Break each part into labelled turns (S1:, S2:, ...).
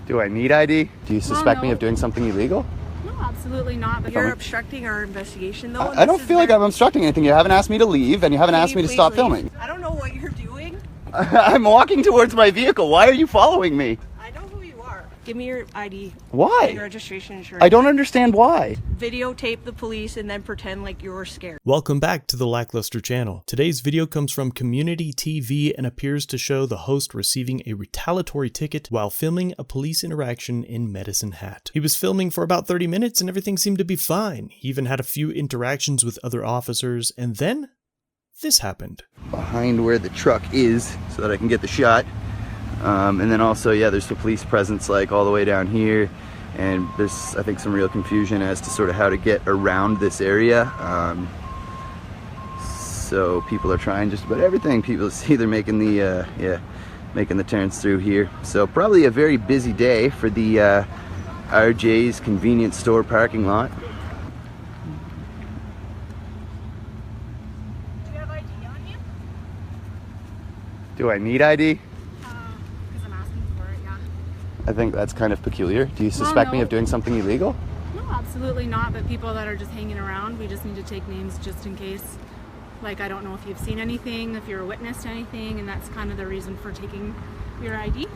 S1: Do I need ID? Do you suspect me
S2: no.
S1: of doing something illegal?
S2: No, absolutely not. But
S3: You're obstructing our investigation, though.
S1: I don't feel like I'm obstructing anything. You haven't asked me to leave, and you haven't asked me to stop filming.
S3: I don't know what you're doing.
S1: I'm walking towards my vehicle. Why are you following me?
S3: I know who you are. Give me your ID.
S1: Why?
S3: And your registration insurance.
S1: I don't understand why.
S3: Videotape the police and then pretend like you're scared.
S4: Welcome back to the LackLuster channel. Today's video comes from Community TV and appears to show the host receiving a retaliatory ticket while filming a police interaction in Medicine Hat. He was filming for about 30 minutes and everything seemed to be fine. He even had a few interactions with other officers, and then this happened.
S1: Behind where the truck is so that I can get the shot. And then also, yeah, there's the police presence like all the way down here. And there's, I think, some real confusion as to sort of how to get around this area. So people are trying just about everything. People see they're making the, making the turns through here. So probably a very busy day for the RJ's convenience store parking lot.
S2: Do you have ID on you?
S1: Do I need ID?
S2: Because I'm asking for it, yeah.
S1: I think that's kind of peculiar. Do you suspect me of doing something illegal?
S2: No, absolutely not. But people that are just hanging around, we just need to take names just in case. Like, I don't know if you've seen anything, if you're a witness to anything, and that's kind of the reason for taking your ID.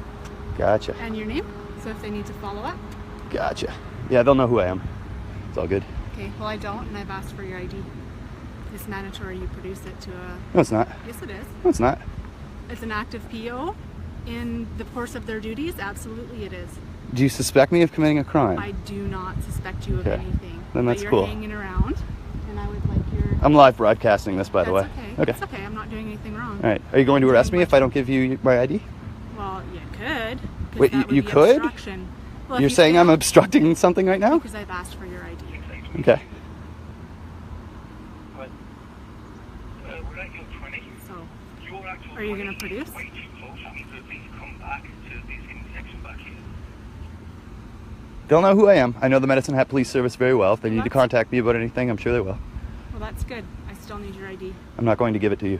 S1: Gotcha.
S2: And your name. So if they need to follow up.
S1: Gotcha. Yeah, they'll know who I am. It's all good.
S2: Okay, well I don't, and I've asked for your ID. It's mandatory you produce it to a...
S1: No, it's not.
S2: Yes, it is.
S1: No, it's not.
S2: It's an active PO in the course of their duties. Absolutely it is.
S1: Do you suspect me of committing a crime?
S2: I do not suspect you of
S1: Okay.
S2: anything.
S1: Then that's
S2: but
S1: cool.
S2: You're hanging around, and I would like your...
S1: I'm live broadcasting this, by the way.
S2: Okay.
S1: Okay.
S2: It's okay. I'm not doing anything wrong.
S1: All right. Are you going to arrest me if I don't give you my ID?
S2: Well, you could. 'Cause
S1: Wait,
S2: that would
S1: you
S2: be
S1: could?
S2: obstruction. Well, if
S1: You're
S2: you
S1: saying I'm
S2: fail-
S1: obstructing something right now?
S2: Because I've asked for your ID.
S1: Okay.
S2: So, are you going to produce?
S1: They'll know who I am. I know the Medicine Hat Police Service very well. If they need to
S2: That's-
S1: contact me about anything, I'm sure they will.
S2: Well, that's good. I still need your ID.
S1: I'm not going to give it to you.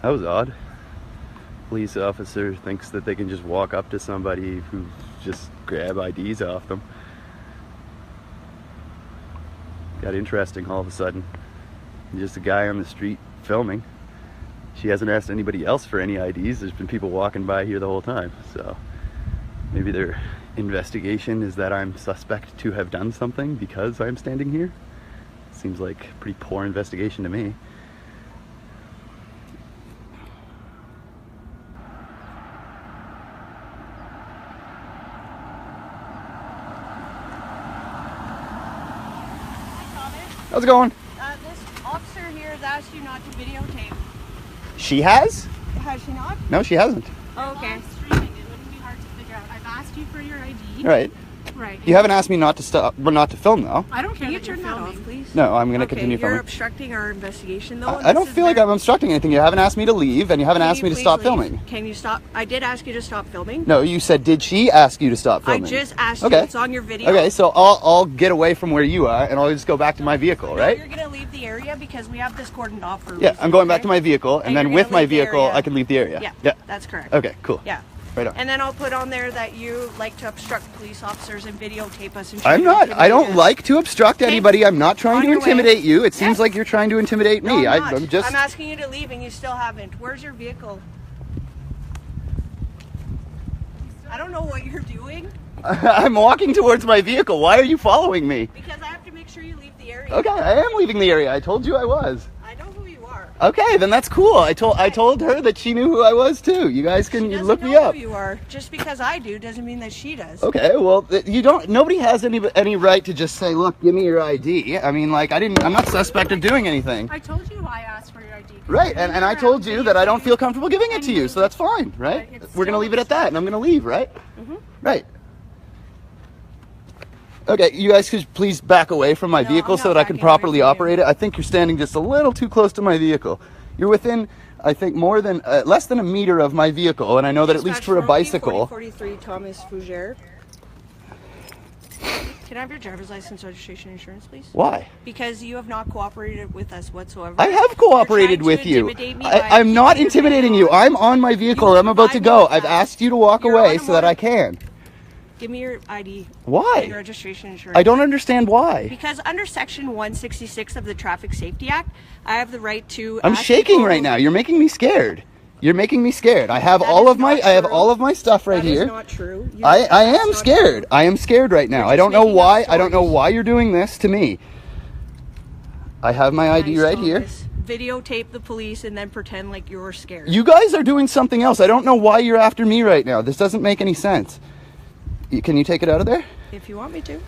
S1: That was odd. Police officer thinks that they can just walk up to somebody who just grab IDs off them. Got interesting all of a sudden. Just a guy on the street filming. She hasn't asked anybody else for any IDs. There's been people walking by here the whole time. So maybe their investigation is that I'm suspect to have done something because I'm standing here. Seems like a pretty poor investigation to me. How's it going?
S3: This officer here has asked you not to videotape.
S1: She has?
S3: Has she not?
S1: No, she hasn't.
S3: Oh, okay.
S2: Live streaming. It wouldn't be hard to figure out. I've asked you for your ID.
S1: Right.
S2: Right.
S1: You haven't asked me not to stop, but not to film though.
S2: I don't care
S3: Can you
S2: that you're
S3: turn that
S2: filming.
S3: off, please?
S1: No, I'm gonna
S3: Okay,
S1: continue
S3: you're
S1: filming.
S3: obstructing our investigation, though.
S1: I don't feel like I'm obstructing anything. You haven't asked me to leave, and you haven't asked me to stop filming.
S3: Can you stop? I did ask you to stop filming.
S1: No, you said, did she ask you to stop
S3: I
S1: filming?
S3: just asked
S1: Okay.
S3: you. It's on your video.
S1: Okay, so I'll get away from where you are, and I'll just go back to my vehicle,
S3: No,
S1: right?
S3: You're gonna leave the area because we have this cordoned off for a
S1: Yeah,
S3: reason,
S1: I'm going back
S3: okay?
S1: to my vehicle, and
S3: And
S1: then
S3: you're
S1: with
S3: gonna
S1: my
S3: leave the
S1: vehicle,
S3: area.
S1: I can leave the area.
S3: Yeah.
S1: Yeah.
S3: That's correct.
S1: Okay, cool.
S3: Yeah.
S1: Right on.
S3: And then I'll put on there that you like to obstruct police officers and videotape us. And
S1: I'm not. I don't like to obstruct anybody. I'm not trying
S3: On
S1: to
S3: your way.
S1: Intimidate you. It seems
S3: Yes.
S1: like you're trying to intimidate me.
S3: No, I'm not.
S1: I'm just.
S3: I'm asking you to leave, and you still haven't. Where's your vehicle? I don't know what you're doing
S1: I'm walking towards my vehicle. Why are you following me?
S3: because I have to make sure you leave the area.
S1: Okay, I am leaving the area. I told you I was.
S3: I know who you are.
S1: Okay, then that's cool. I told her that she knew who I was too. You guys can
S3: She doesn't
S1: look me
S3: know
S1: up.
S3: who you are. Just because I do doesn't mean that she does.
S1: Okay, well, you don't. Nobody has any right to just say, "Look, give me your ID." I mean, like, I'm not suspect of doing anything.
S2: I told you I asked for your ID.
S1: Right, and I told you that I don't feel comfortable giving it to you, so that's fine, right?
S2: But it's
S1: We're gonna
S2: still
S1: leave it at that, and I'm gonna leave, right?
S3: Mm-hmm.
S1: Right. Okay, you guys could please back away from my
S3: No,
S1: vehicle
S3: I'm
S1: so
S3: not
S1: that I can
S3: backing away
S1: properly
S3: from you.
S1: operate it. I think you're standing just a little too close to my vehicle. You're within, I think, more than less than a meter of my vehicle, and I know that at least for a bicycle.
S3: 43 Thomas Fougere. Can I have your driver's license, registration, insurance, please?
S1: Why?
S3: Because you have not cooperated with us whatsoever.
S1: I have cooperated with you. I'm not intimidating you. I'm on my vehicle. I'm about to go. I've asked you to walk away so that I can.
S3: Give me your ID.
S1: Why?
S3: And your registration, insurance.
S1: I don't understand why.
S3: Because under Section 166 of the Traffic Safety Act, I have the right to.
S1: I'm shaking right now. You're making me scared. You're making me scared. I have all of my stuff right here.
S3: That is not true.
S1: I am scared. I am scared right now. I don't know why. I don't know why you're doing this to me. I have my ID right here.
S3: Videotape the police and then pretend like you're scared.
S1: You guys are doing something else. I don't know why you're after me right now. This doesn't make any sense. Can you take it out of there?
S3: If you want me to.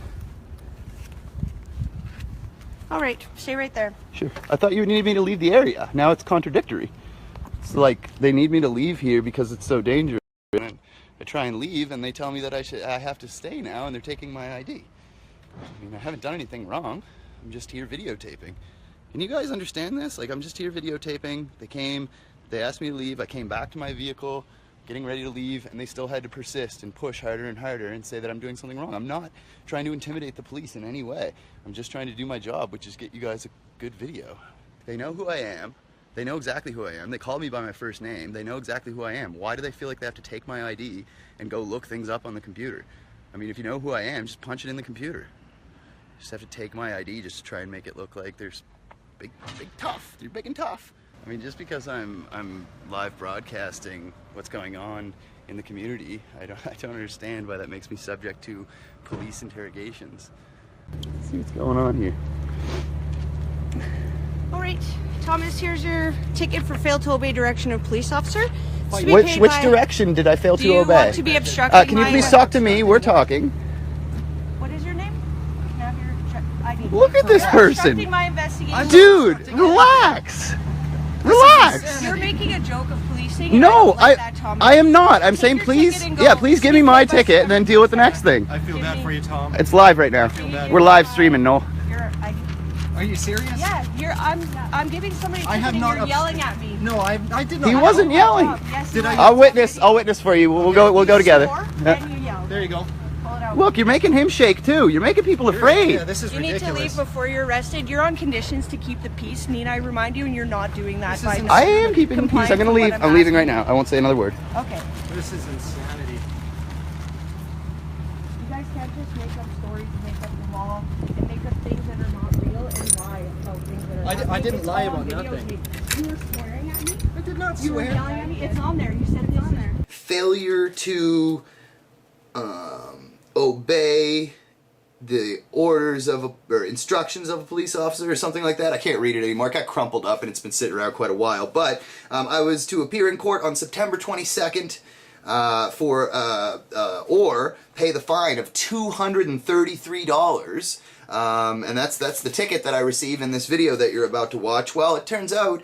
S3: All right, stay right there.
S1: Sure. I thought you needed me to leave the area. Now it's contradictory. It's like they need me to leave here because it's so dangerous. And I try and leave, and they tell me that I have to stay now, and they're taking my ID. I mean, I haven't done anything wrong. I'm just here videotaping. Can you guys understand this? Like, I'm just here videotaping. They came, they asked me to leave. I came back to my vehicle, getting ready to leave, and they still had to persist and push harder and harder and say that I'm doing something wrong. I'm not trying to intimidate the police in any way. I'm just trying to do my job, which is get you guys a good video. They know who I am. They know exactly who I am. They call me by my first name. They know exactly who I am. Why do they feel like they have to take my ID and go look things up on the computer? I mean, if you know who I am, just punch it in the computer. You just have to take my ID just to try and make it look like there's big tough. You're big and tough. I mean, just because I'm live broadcasting what's going on in the community, I don't understand why that makes me subject to police interrogations. Let's see what's going on here.
S3: All right, Thomas, here's your ticket for fail to obey direction of police officer.
S1: Which direction did I fail to obey?
S3: Do you want to be obstructing
S1: can you please talk to me? We're talking.
S3: What is your name? Can I have your ID?
S1: Look at this person.
S3: Obstructing my investigation.
S1: Dude, relax. Relax.
S3: You're making a joke of policing.
S1: No, I am not. I'm saying please, please give me my ticket and then deal with the next thing.
S5: I feel bad for you, Tom.
S1: It's live right now. We're live streaming, Noel.
S5: Are you serious?
S3: Yeah, I'm giving somebody a ticket and you're yelling at me.
S5: No, I did not.
S1: He wasn't yelling.
S3: Yes,
S5: Did I?
S1: I'll witness for you. We'll go together.
S3: Then you yell.
S5: There you go.
S3: Pull it out.
S1: Look, you're making him shake too. You're making people afraid.
S5: Yeah, this is
S3: You need
S5: ridiculous.
S3: to leave before you're arrested. You're on conditions to keep the peace. Need I remind you? And you're not doing that.
S5: This is
S1: I am keeping the peace.
S3: Complying
S1: I'm gonna
S3: with
S1: leave.
S3: what
S1: I'm leaving right
S3: asking.
S1: now. I won't say another word.
S3: Okay.
S5: This is insanity.
S3: You guys can't just make up stories and make up the law and make up things that are not real and lie about things that are not real.
S5: I didn't
S3: It's
S5: lie
S3: all on
S5: about
S3: videos.
S5: nothing.
S3: You were swearing at me?
S5: I did not
S3: You were
S5: swear.
S3: yelling at me? It's on there. You said it's on there.
S1: Failure to obey the orders of or instructions of a police officer or something like that. I can't read it anymore. It got crumpled up and it's been sitting around quite a while. But I was to appear in court on September 22nd or pay the fine of $233. And that's the ticket that I receive in this video that you're about to watch. Well, it turns out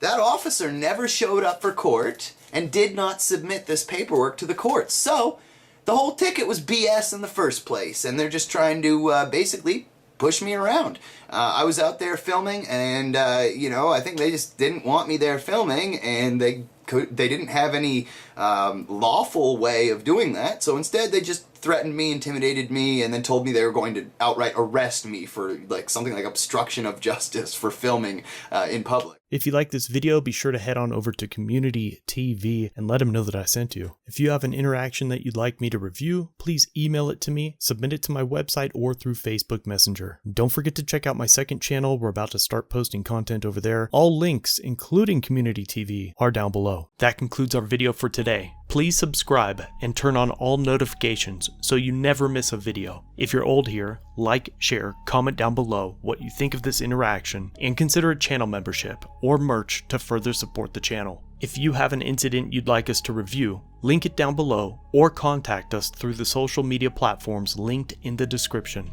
S1: that officer never showed up for court and did not submit this paperwork to the court. So the whole ticket was BS in the first place, and they're just trying to basically push me around. I was out there filming, and you know, I think they just didn't want me there filming, and they didn't have any lawful way of doing that. So instead, they just threatened me, intimidated me, and then told me they were going to outright arrest me for like something like obstruction of justice for filming in public.
S4: If you like this video, be sure to head on over to Community TV and let them know that I sent you. If you have an interaction that you'd like me to review, please email it to me, submit it to my website, or through Facebook Messenger. Don't forget to check out my second channel. We're about to start posting content over there. All links, including Community TV, are down below. That concludes our video for today. Please subscribe and turn on all notifications so you never miss a video. If you're old here, like, share, comment down below what you think of this interaction, and consider a channel membership or merch to further support the channel. If you have an incident you'd like us to review, link it down below or contact us through the social media platforms linked in the description.